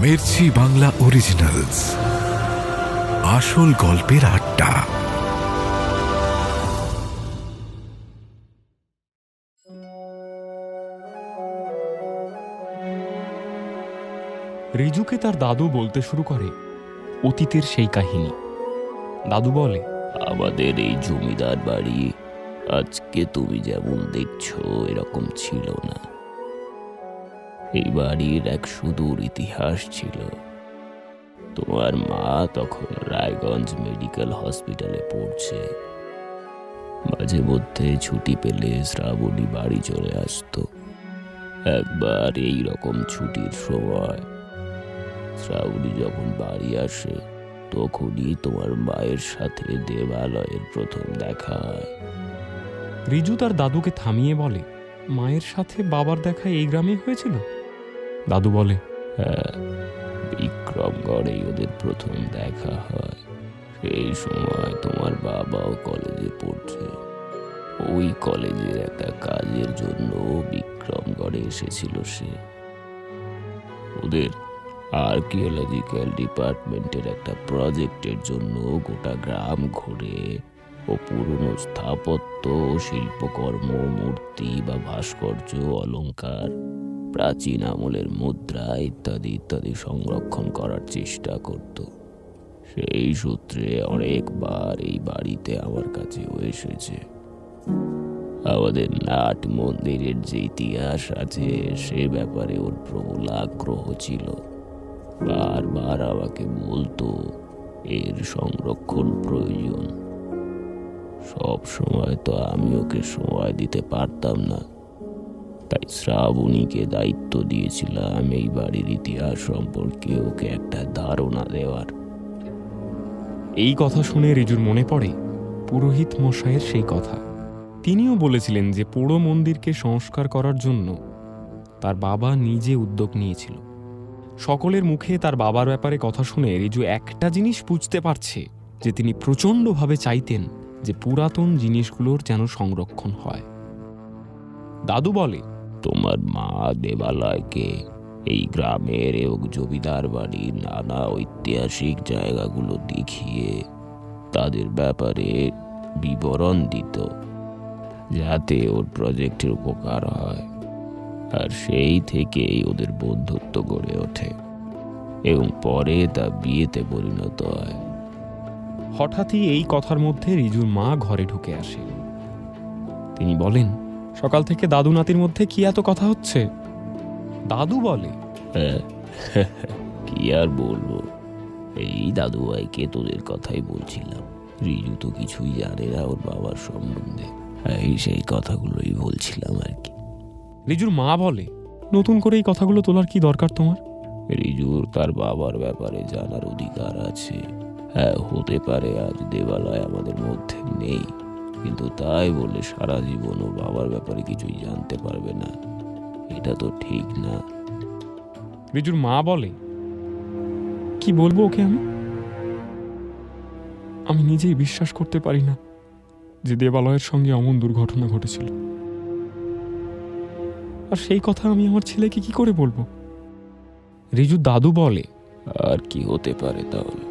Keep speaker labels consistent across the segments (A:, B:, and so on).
A: Mirchi Bangla originals, আসল গল্পের আড্ডা।
B: রিজুকে তার দাদু বলতে শুরু করে অতীতের সেই কাহিনী। দাদু বলে,
C: আমাদের এই জমিদার বাড়ি আজকে তুমি যেমন দেখছো এরকম ছিল না। এই বাড়ির এক সুদূর ইতিহাস ছিল। তোমার মা তখন রায়গঞ্জ মেডিকেল হসপিটালে পড়ছে। মাঝে মধ্যে ছুটি পেলে শ্রাবণী বাড়ি চলে আসতো। একবার এই রকম ছুটির সময় শ্রাবণী যখন বাড়ি আসে তখনই তোমার মায়ের সাথে দেবালয়ের প্রথম দেখা হয়।
B: রিজু তার দাদুকে থামিয়ে বলে, মায়ের সাথে বাবার দেখা এই গ্রামে হয়েছিল? দাদু বলে,
C: হ্যাঁ, বিক্রমগড়েই ওদের প্রথম দেখা হয়। সেই সময় তোমার বাবাও কলেজে পড়ছে। ওই কলেজের একটা কাজের জন্য বিক্রমগড়ে এসেছিল সে। ওদের আর্কিওলজিক্যাল ডিপার্টমেন্টের একটা প্রজেক্টের জন্য গোটা গ্রাম ঘুরে ও পুরনো স্থাপত্য, শিল্পকর্ম, মূর্তি বা ভাস্কর্য, অলংকার, প্রাচীন আমলের মুদ্রা ইত্যাদি ইত্যাদি সংরক্ষণ করার চেষ্টা করত। সেই সূত্রে অনেকবার এই বাড়িতে আমার কাছেও এসেছে। আমাদের নাট মন্দিরের যে ইতিহাস আছে সে ব্যাপারে ওর প্রবল আগ্রহ ছিল। বারবার আমাকে বলতো এর সংরক্ষণ প্রয়োজন। সব সময় তো আমি ওকে সময় দিতে পারতাম না, তাই শ্রাবণীকে দায়িত্ব দিয়েছিলাম এই বাড়ির ইতিহাস সম্পর্কে ওকে একটা ধারণা দেওয়ার।
B: এই কথা শুনে রিজুর মনে পড়ে পুরোহিত মশাইয়ের সেই কথা। তিনিও বলেছিলেন যে পোড়ো মন্দিরকে সংস্কার করার জন্য তার বাবা নিজে উদ্যোগ নিয়েছিল। সকলের মুখে তার বাবার ব্যাপারে কথা শুনে রিজু একটা জিনিস বুঝতে পারছে, যে তিনি প্রচণ্ডভাবে চাইতেন যে পুরাতন জিনিসগুলোর যেন সংরক্ষণ হয়। দাদু বলে,
C: তোমার মা দেবালয়কে এই গ্রামের এবং জমিদার বাড়ির নানা ঐতিহাসিক জায়গাগুলো দেখিয়ে তাদের ব্যাপারে বিবরণ দিত, যাতে ওর প্রজেক্টের উপকার হয়। আর সেই থেকেই ওদের বন্ধুত্ব গড়ে ওঠে এবং পরে তা বিয়েতে পরিণত হয়।
B: হঠাৎই এই কথার মধ্যে রিজুর মা ঘরে ঢুকে আসে। তিনি বলেন, সকাল থেকে দাদু নাতির মধ্যে কি এত কথা হচ্ছে? দাদু বলে,
C: কি আর বলবো, এই দাদু ভাইকে তোদের কথাই বলছিলাম। রিজু তো কিছুই জানে না ওর বাবার সম্বন্ধে, এই সেই কথাগুলোই বলছিলাম আর কি।
B: রিজুর মা বলে, নতুন করে এই কথাগুলো তোলার কি দরকার তোমার?
C: রিজুর তার বাবার ব্যাপারে জানার অধিকার আছে। হ্যাঁ, হতে পারে আজ দেবালয় আমাদের মধ্যে নেই, কিন্তু তাই বলে সারা জীবন ও বাবার ব্যাপারে কিছুই জানতে পারবে না, এটা তো ঠিক না।
B: রিজুর মা বলে, কি বলবো ওকে আমি নিজেই বিশ্বাস করতে পারি না যে দেবালয়ের সঙ্গে অমন দুর্ঘটনা ঘটেছিল। আর সেই কথা আমি আমার ছেলেকে কি করে বলবো? রিজুর দাদু বলে,
C: আর কি হতে পারে তাহলে?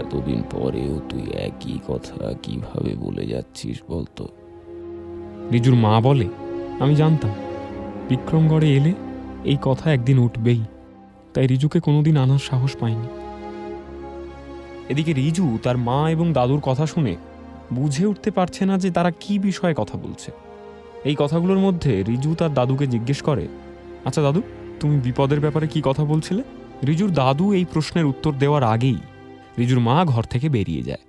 C: এতদিন পরেও তুই একই কথা কিভাবে বলে যাচ্ছিস বলতো?
B: রিজুর মা বলে, আমি জানতাম বিক্রমগড়ে এলে এই কথা একদিন উঠবেই, তাই রিজুকে কোনোদিন আনার সাহস পাইনি। এদিকে রিজু তার মা এবং দাদুর কথা শুনে বুঝে উঠতে পারছে না যে তারা কি বিষয়ে কথা বলছে। এই কথাগুলোর মধ্যে রিজু তার দাদুকে জিজ্ঞেস করে, আচ্ছা দাদু, তুমি বিপদের ব্যাপারে কি কথা বলছিলে? রিজুর দাদু এই প্রশ্নের উত্তর দেওয়ার আগেই রিজুর মা ঘর থেকে বেরিয়ে যায়।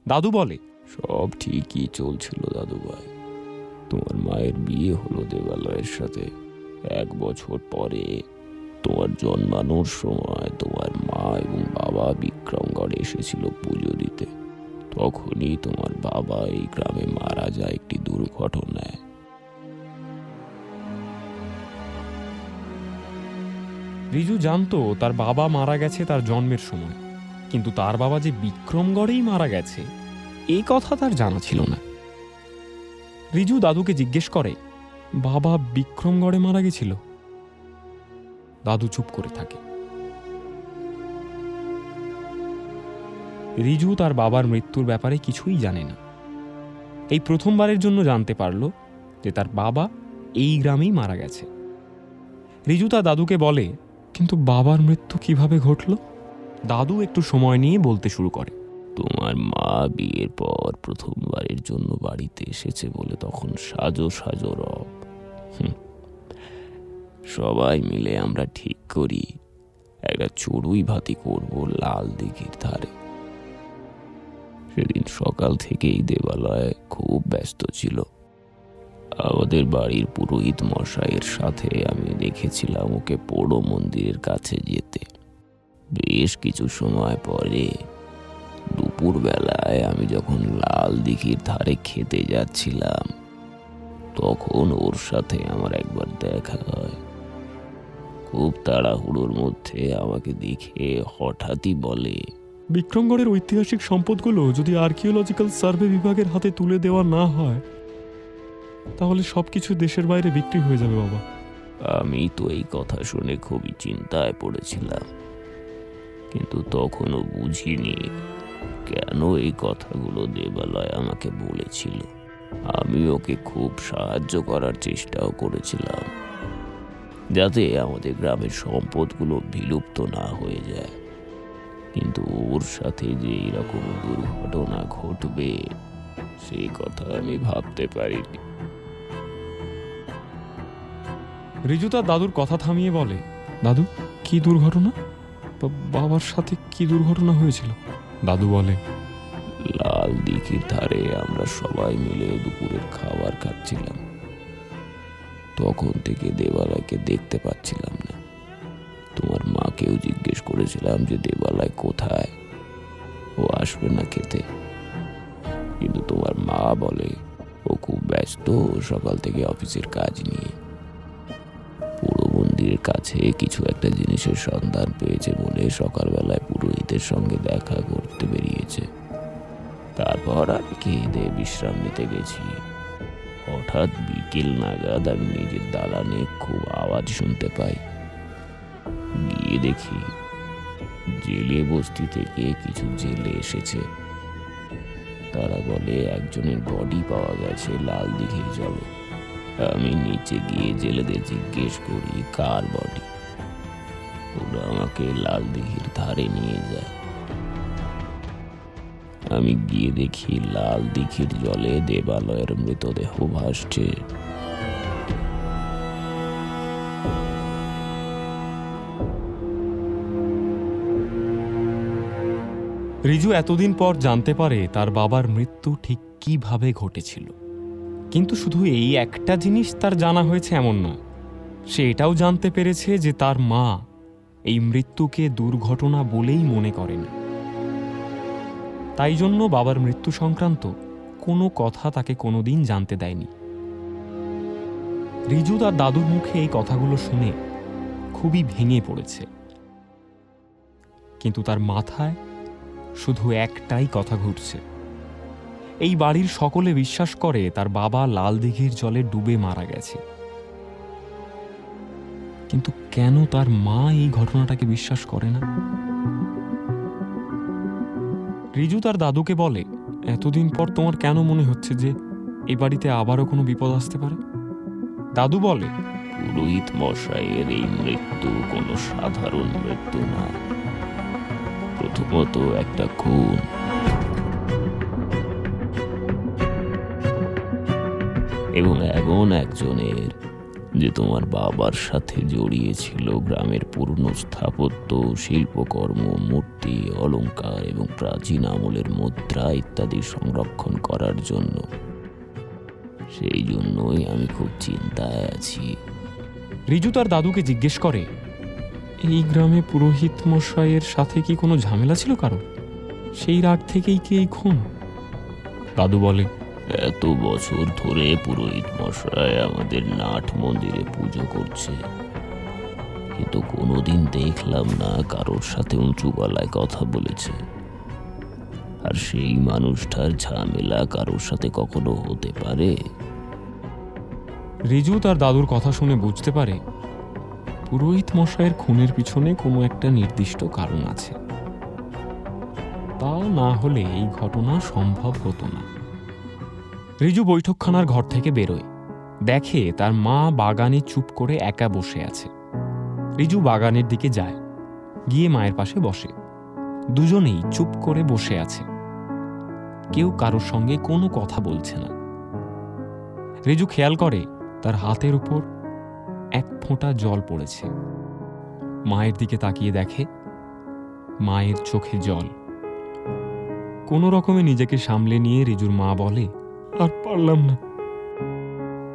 B: দাদু বলে,
C: সব ঠিকই চলছিল দাদু ভাই। তোমার মায়ের বিয়ে হলো দেবালয়ের সাথে। 1 বছর পরে তোমার জন্মানোর সময় তোমার মা এবং বাবা বিক্রমগড়ে এসেছিল পুজো দিতে। তখনই তোমার বাবা এই গ্রামে মারা যায় একটি দুর্ঘটনায়।
B: রিজু জানতো তার বাবা মারা গেছে তার জন্মের সময়, কিন্তু তার বাবা যে বিক্রমগড়েই মারা গেছে এই কথা তার জানা ছিল না। রিজু দাদুকে জিজ্ঞেস করে, বাবা বিক্রমগড়ে মারা গেছিল? দাদু চুপ করে থাকে। রিজু তার বাবার মৃত্যুর ব্যাপারে কিছুই জানে না। এই প্রথমবারের জন্য জানতে পারল যে তার বাবা এই গ্রামেই মারা গেছে। রিজু তার দাদুকে বলে, কিন্তু বাবার মৃত্যু কিভাবে ঘটল? দাদু একটু সময় নিয়ে বলতে শুরু করে।
C: তোমার মা বিয়ের পর প্রথমবারের জন্য বাড়িতে এসেছে বলে তখন সাজো সাজো রব। সবাই মিলে আমরা ঠিক করি একটা চড়ুই ভাতি করব লাল দিঘির ধারে। সেদিন সকাল থেকেই দেবালয় খুব ব্যস্ত ছিল। আমাদের বাড়ির পুরোহিত মশাইয়ের সাথে আমি দেখেছিলাম ওকে পোড়ো মন্দিরের কাছে যেতে। বেশ কিছু সময় পরে দুপুর বেলায় আমি যখন লাল দিঘির ধারে খেতে যাচ্ছিলাম তখন ওর সাথে আমার একবার দেখা হয়। খুব তাড়াহুড়োর মধ্যে আমাকে দেখে হঠাৎই বলে,
B: বিক্রমগড়ের ঐতিহাসিক সম্পদগুলো যদি আর্কিওলজিক্যাল সার্ভে বিভাগের হাতে তুলে দেওয়া না হয় তাহলে সবকিছু দেশের বাইরে বিক্রি হয়ে যাবে বাবা।
C: আমি তো এই কথা শুনে খুবই চিন্তায় পড়েছিলাম, কিন্তু তখনও বুঝিনি কেন এই কথাগুলো দেবালয় আমাকে বলেছিল। আমি ওকে খুব সাহায্য করার চেষ্টাও করেছিলাম যাতে আমাদের গ্রামের সম্পদগুলো বিলুপ্ত না হয়ে যায়, কিন্তু ওর সাথে যে এরকম দুর্ঘটনা ঘটবে সেই কথা আমি ভাবতে পারিনি।
B: রিজু তার দাদুর কথা থামিয়ে বলে, দাদু কি দুর্ঘটনা? বাবার সাথে কি দুর্ঘটনা হয়েছিল? দাদু বলে,
C: লাল দিঘির ধারে আমরা সবাই মিলে দুপুরের খাবার খাচ্ছিলাম। তখন থেকে দেবালয়কে দেখতে পাচ্ছিলাম না। তোমার মাকেও জিজ্ঞেস করেছিলাম যে দেবালয় কোথায়, ও আসবে না খেতে, কিন্তু তোমার মা বলে ও খুব ব্যস্ত সকাল থেকে অফিসের কাজ নিয়ে। পুরো মন্দিরের কাছে কিছু একটা জিনিসের সন্ধান পেয়েছে বলে সকালবেলায় পুরোহিতের সঙ্গে দেখা করতে বেরিয়েছে। তারপর আমি খেয়ে দিয়ে বিশ্রাম নিতে গেছি। হঠাৎ বিকেল নাগাদ আমি নিজের দালানে খুব আওয়াজ শুনতে পাই। গিয়ে দেখি জেলে বস্তি থেকে কিছু জেলে এসেছে। তারা বলে একজনের বডি পাওয়া গেছে লাল দিঘির জলে। আমি নিচে গিয়ে জেলেদের জিজ্ঞেস করি কার বডি। ওরা আমাকে লাল দিঘির ধারে নিয়ে যায়। আমি গিয়ে দেখি লাল দিঘির জলে দেবালয়ের মৃতদেহ ভাসছে।
B: রিজু এতদিন পর জানতে পারে তার বাবার মৃত্যু ঠিক কিভাবে ঘটেছিল। কিন্তু শুধু এই একটা জিনিস তার জানা হয়েছে এমন নয়, সে এটাও জানতে পেরেছে যে তার মা এই মৃত্যুকে দুর্ঘটনা বলেই মনে করেন। তাই জন্য বাবার মৃত্যু সংক্রান্ত কোনো কথা তাকে কোনোদিন জানতে দেয়নি। রিজু তার দাদুর মুখে এই কথাগুলো শুনে খুবই ভেঙে পড়েছে, কিন্তু তার মাথায় শুধু একটাই কথা ঘুরছে। এই বাড়ির সকলে বিশ্বাস করে তার বাবা লাল দিঘির জলে ডুবে মারা গেছে, কিন্তু কেন তার মা এই ঘটনাটাকে বিশ্বাস করে না? রিজু তার দাদুকে বলে, এতদিন পর তোমার কেন মনে হচ্ছে যে এই বাড়িতে আবারও কোনো বিপদ আসতে পারে? দাদু বলে,
C: পুরোহিত মশাইয়ের এই মৃত্যু কোনো সাধারণ মৃত্যু না। প্রথমত একটা খুন, এবং এমন একজনের যে তোমার বাবার সাথে জড়িয়ে ছিল গ্রামের পুরনো স্থাপত্য, শিল্পকর্ম, মূর্তি, অলংকার এবং প্রাচীন আমলের মুদ্রা ইত্যাদি সংরক্ষণ করার জন্য। সেই জন্যই আমি খুব চিন্তায় আছি।
B: রিজু তার দাদুকে জিজ্ঞেস করে, এই গ্রামে পুরোহিত মশাইয়ের সাথে কি কোনো ঝামেলা ছিল কারো? সেই রাগ থেকেই কি এই খুন? দাদু বলে,
C: এত বছর ধরে পুরোহিত মশাই আমাদের নাট মন্দিরে পুজো করছে, কিন্তু কোনোদিন দেখলাম না কারোর সাথে উঁচু গলায় কথা বলেছে। আর সেই মানুষটার ঝামেলা কারোর সাথে কখনো হতে পারে?
B: রিজু তার দাদুর কথা শুনে বুঝতে পারে পুরোহিত মশাইয়ের খুনের পিছনে কোনো একটা নির্দিষ্ট কারণ আছে। তা না হলে এই ঘটনা সম্ভব হতো না। রিজু বৈঠকখানার ঘর থেকে বেরোয়, দেখে তার মা বাগানে চুপ করে একা বসে আছে। রিজু বাগানের দিকে যায়, গিয়ে মায়ের পাশে বসে। দুজনেই চুপ করে বসে আছে, কেউ কারোর সঙ্গে কোনো কথা বলছে না। রিজু খেয়াল করে তার হাতের উপর এক ফোঁটা জল পড়েছে। মায়ের দিকে তাকিয়ে দেখে মায়ের চোখে জল। কোনো রকমে নিজেকে সামলে নিয়ে রিজুর মা বলে, আর পারলাম না,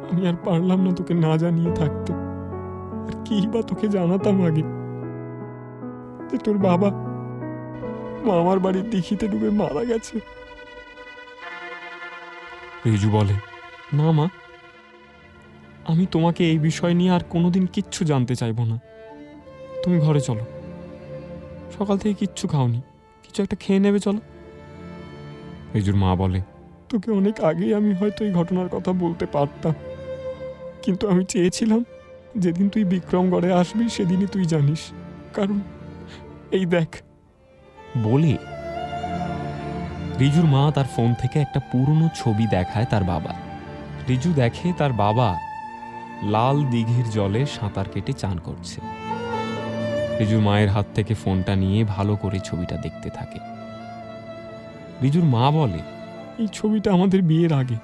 B: আমি আর পারলাম না তোকে না জানিয়ে থাকতে। আর কি বা তোকে জানাতাম আগে যে তোর বাবা মামার বাড়ির দিঘিতে ডুবে মারা গেছে। রিজু বলে, না মা, আমি তোমাকে এই বিষয় নিয়ে আর কোনোদিন কিচ্ছু জানতে চাইব না। তুমি ঘরে চলো, সকাল থেকে কিচ্ছু খাওনি, কিছু একটা খেয়ে নেবে, চলো। রিজুর মা বলে, তোকে অনেক আগেই আমি হয়তো এই ঘটনার কথা বলতে পারতাম, কিন্তু আমি চেয়েছিলাম যেদিন তুই বিক্রমগড়ে আসবি সেদিনই তুই জানিস, কারণ এই দেখ। বলে রিজুর মা তার ফোন থেকে একটা পুরনো ছবি দেখায় তার বাবা। রিজু দেখে তার বাবা লাল দিঘির জলে সাঁতার কেটে চান করছে। রিজুর মায়ের হাত থেকে ফোনটা নিয়ে ভালো করে ছবিটা দেখতে থাকে। রিজুর মা বলে, এই ছবিটা আমাদের বিয়ের আগে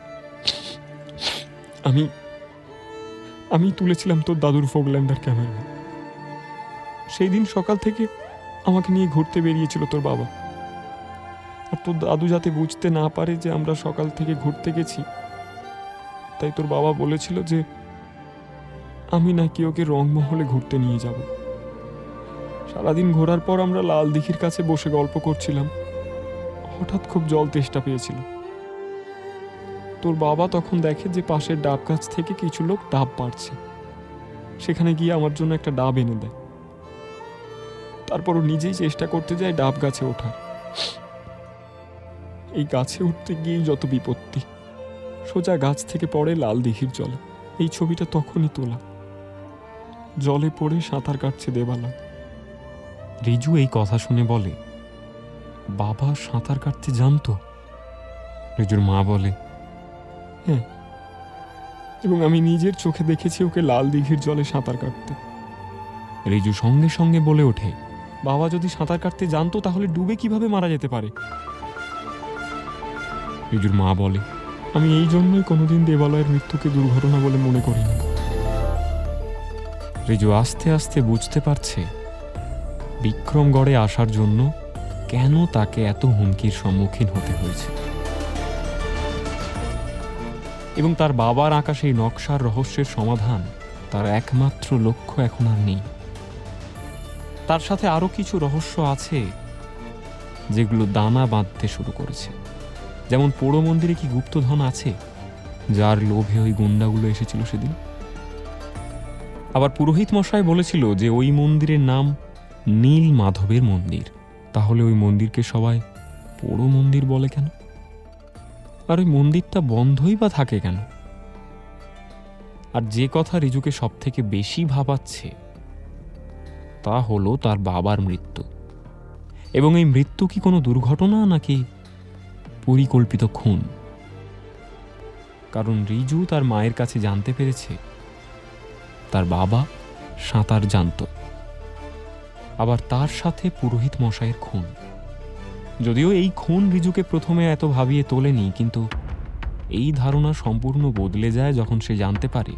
B: আমি তুলেছিলাম তোর দাদুর ফোকল্যান্ডার ক্যামেরা। সেই দিন সকাল থেকে আমাকে নিয়ে ঘুরতে বেরিয়েছিল তোর বাবা। আর তোর দাদু যাতে বুঝতে না পারে যে আমরা সকাল থেকে ঘুরতে গেছি, তাই তোর বাবা বলেছিল যে আমি নাকি ওকে রংমহলে ঘুরতে নিয়ে যাব। সারাদিন ঘোরার পর আমরা লাল দিঘির কাছে বসে গল্প করছিলাম, হঠাৎ খুব জল তেষ্টা পেয়েছিল। তোর বাবা তখন দেখে যে পাশের ডাব গাছ থেকে কিছু লোক ডাব পাড়ছে। সেখানে গিয়ে আমার জন্য একটা ডাব এনে দেয়। তারপর ও নিজেই চেষ্টা করতে যায় ডাব গাছে ওঠার। এই গাছে উঠতে গিয়েই যত বিপত্তি, সোজা গাছ থেকে পড়ে লাল দিঘির জলে। এই ছবিটা তখনই তোলা। জলে পড়ে সাঁতার কাটছে দেবালা। রিজু এই কথা শুনে বলে, বাবা সাঁতার কাটতে জানতো? রিজুর মা বলে, হ্যাঁ, এবং আমি নিজের চোখে দেখেছি ওকে লাল দিঘির জলে সাঁতার কাটতে। রিজু সঙ্গে সঙ্গে বলে ওঠে, বাবা যদি সাঁতার কাটতে জানতো তাহলে ডুবে কিভাবে মারা যেতে পারে? রিজুর মা বলে, আমি এই জন্যই কোনোদিন দেবালয়ের মৃত্যুকে দুর্ঘটনা বলে মনে করিনি। রিজু আস্তে আস্তে বুঝতে পারছে বিক্রমগড়ে আসার জন্য কেন তাকে এত হুমকির সম্মুখীন হতে হয়েছে, এবং তার বাবার আঁকা সেই নকশার রহস্যের সমাধান তার একমাত্র লক্ষ্য এখন আর নেই। তার সাথে আরো কিছু রহস্য আছে যেগুলো দানা বাঁধতে শুরু করেছে। যেমন পোড়ো মন্দিরে কি গুপ্তধন আছে যার লোভে ওই গুন্ডাগুলো এসেছিল সেদিন? আবার পুরোহিত মশাই বলেছিল যে ওই মন্দিরের নাম নীল মাধবের মন্দির। তাহলে ওই মন্দিরকে সবাই পোড়ো মন্দির বলে কেন? আর ওই মন্দিরটা বন্ধই বা থাকে কেন? আর যে কথা রিজুকে সব থেকে বেশি ভাবাচ্ছে তা হলো তার বাবার মৃত্যু। এবং এই মৃত্যু কি কোনো দুর্ঘটনা নাকি পরিকল্পিত খুন? কারণ রিজু তার মায়ের কাছে জানতে পেরেছে তার বাবা সাঁতার জানত, আবার তার সাথে পুরোহিত মশাইয়ের খুন। যদিও এই খুন রিজুকে প্রথমে এত ভাবিয়ে তোলেনি, কিন্তু এই ধারণা সম্পূর্ণ বদলে যায় যখন সে জানতে পারে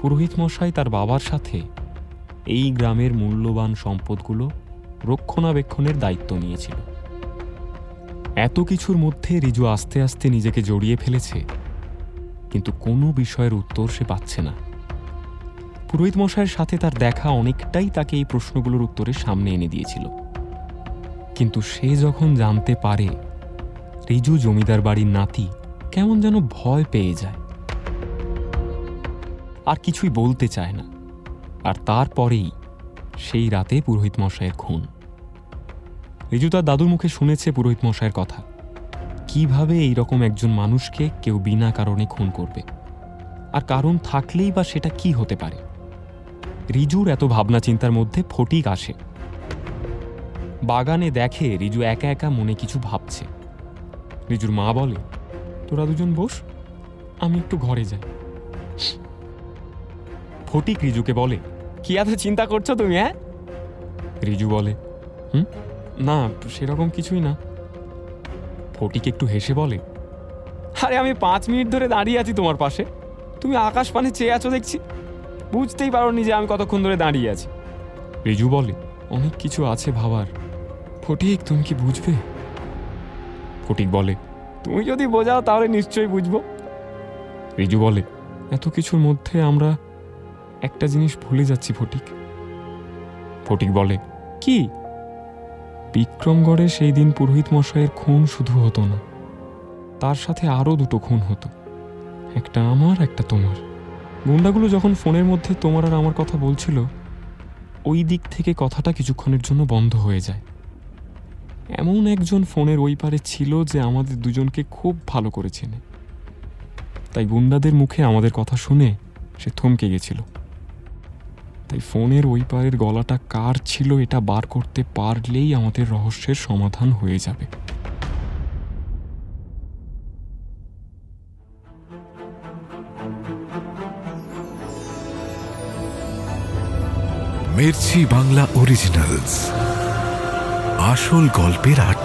B: পুরোহিত মশাই তার বাবার সাথে এই গ্রামের মূল্যবান সম্পদগুলো রক্ষণাবেক্ষণের দায়িত্ব নিয়েছিল। এত কিছুর মধ্যে রিজু আস্তে আস্তে নিজেকে জড়িয়ে ফেলেছে, কিন্তু কোনো বিষয়ের উত্তর সে পাচ্ছে না। পুরোহিত মশাইয়ের সাথে তার দেখা অনেকটাই তাকে এই প্রশ্নগুলোর উত্তরের সামনে এনে দিয়েছিল। কিন্তু সে যখন জানতে পারে রিজু জমিদার বাড়ির নাতি, কেমন যেন ভয় পেয়ে যায়, আর কিছুই বলতে চায় না। আর তারপরেই সেই রাতে পুরোহিত মশাইয়ের খুন। রিজু তার দাদুর মুখে শুনেছে পুরোহিত মশাইয়ের কথা, কিভাবে এইরকম একজন মানুষকে কেউ বিনা কারণে খুন করবে, আর কারণ থাকলেই বা সেটা কি হতে পারে। রিজুর এত ভাবনা চিন্তার মধ্যে ফটিক আসে। বাগানে দেখে রিজু একা একা মনে কিছু ভাবছে। রিজুর মা বলে, তোরা দুজন বস, আমি একটু ঘরে যাই। ফটিক রিজুকে বলে, কি এত চিন্তা করছো তুমি? হ্যাঁ? রিজু বলে, না সেরকম কিছুই না। ফটিক একটু হেসে বলে, আরে আমি 5 মিনিট ধরে দাঁড়িয়ে আছি তোমার পাশে, তুমি আকাশ পানে চেয়ে আছো দেখছি, বুঝতেই পারোনি যে আমি কতক্ষণ ধরে দাঁড়িয়ে আছি। রিজু বলে, অনেক কিছু আছে ভাবার। ফটিক তুমি কি বুঝবে? ফটিক বলে, তুমি যদি বোঝাও তাহলে নিশ্চয়ই বুঝবো। রিজু বলে, এত কিছুর মধ্যে আমরা একটা জিনিস ভুলে যাচ্ছি ফটিক। ফটিক বলে, কি? বিক্রমগড়ে সেই দিন পুরোহিত মশাইয়ের খুন শুধু হতো না, তার সাথে আরো 2টো খুন হতো, একটা আমার একটা তোমার। গুন্ডাগুলো যখন ফোনের মধ্যে তোমার আর আমার কথা বলছিল, ওই দিক থেকে কথাটা কিছুক্ষণের জন্য বন্ধ হয়ে যায়। এমন একজন ফোনের ওই পারে ছিল যে আমাদের দুজনকে খুব ভালো করে চেনে। তাই গুন্ডাদের মুখে আমাদের কথা শুনে সে থমকে গেছিল। তাই ফোনের ওই পারের গলাটা কার ছিল এটা বার করতে পারলেই আমাদের রহস্যের সমাধান হয়ে যাবে।
A: মির্চি বাংলা অরিজিনালস, আসল গল্পের আড্ডা।